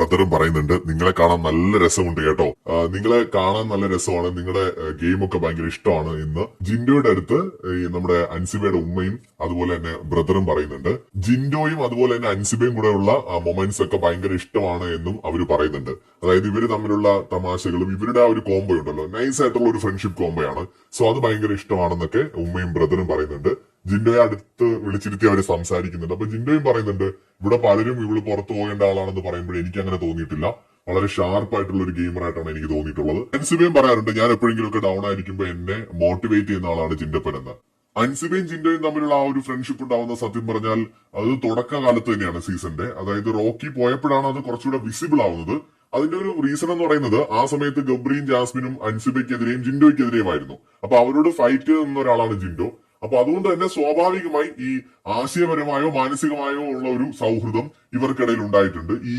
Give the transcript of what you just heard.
ബ്രദറും പറയുന്നുണ്ട് നിങ്ങളെ കാണാൻ നല്ല രസമുണ്ട് കേട്ടോ. നിങ്ങളെ കാണാൻ നല്ല രസമാണ്, നിങ്ങളുടെ ഗെയിം ഒക്കെ ഭയങ്കര ഇഷ്ടമാണ് എന്ന് ജിൻഡോയുടെ അടുത്ത് ഈ നമ്മുടെ അൻസിബയുടെ ഉമ്മയും അതുപോലെ തന്നെ ബ്രദറും പറയുന്നുണ്ട്. ജിൻഡോയും അതുപോലെ തന്നെ അൻസിബയും കൂടെ ഉള്ള മൊമെന്റ്സ് ഒക്കെ ഭയങ്കര ഇഷ്ടമാണ് എന്നും അവർ പറയുന്നുണ്ട്. അതായത് ഇവര് തമ്മിലുള്ള തമാശകളും ഇവരുടെ ആ ഒരു കോംബോ ഉണ്ടല്ലോ, നൈസ് ആയിട്ടുള്ള ഒരു ഫ്രണ്ട്ഷിപ്പ് കോംബോയാണ്. സോ അത് ഭയങ്കര ഇഷ്ടമാണെന്നൊക്കെ ഉമ്മയും ബ്രദറും പറയുന്നുണ്ട്. ജിൻഡോയെ അടുത്ത് വിളിച്ചിരുത്തി അവര് സംസാരിക്കുന്നുണ്ട്. അപ്പൊ ജിൻഡോയും പറയുന്നുണ്ട് ഇവിടെ പലരും ഇവള് പുറത്തു പോകേണ്ട ആളാണെന്ന് പറയുമ്പോൾ എനിക്ക് അങ്ങനെ തോന്നിയിട്ടില്ല, വളരെ ഷാർപ്പ് ആയിട്ടുള്ള ഒരു ഗെയിമറായിട്ടാണ് എനിക്ക് തോന്നിയിട്ടുള്ളത്. അൻസിബയും പറയാറുണ്ട് ഞാൻ എപ്പോഴെങ്കിലും ഒക്കെ ഡൗൺ ആയിരിക്കുമ്പോൾ എന്നെ മോട്ടിവേറ്റ് ചെയ്യുന്ന ആളാണ് ജിൻഡപ്പൻ എന്ന്. അൻസിബയും ജിൻഡോയും തമ്മിലുള്ള ആ ഒരു ഫ്രണ്ട്ഷിപ്പ് ഉണ്ടാവുന്ന സത്യം പറഞ്ഞാൽ അത് തുടക്കകാലത്ത് തന്നെയാണ് സീസണിന്റെ. അതായത് റോക്കി പോയപ്പോഴാണ് അത് കുറച്ചുകൂടെ വിസിബിൾ ആവുന്നത്. അതിന്റെ ഒരു റീസൺ എന്ന് പറയുന്നത് ആ സമയത്ത് ഗബ്രിയും ജാസ്മിനും അൻസിബയ്ക്കെതിരെയും ജിൻഡോയ്ക്കെതിരെയുമായിരുന്നു. അപ്പൊ അവരോട് ഫൈറ്റ് ചെയ്യുന്ന ഒരാളാണ് ജിൻഡോ. അപ്പൊ അതുകൊണ്ട് തന്നെ സ്വാഭാവികമായി ഈ ആശയപരമായോ മാനസികമായോ ഉള്ള ഒരു സൗഹൃദം ഇവർക്കിടയിൽ ഉണ്ടായിട്ടുണ്ട്. ഈ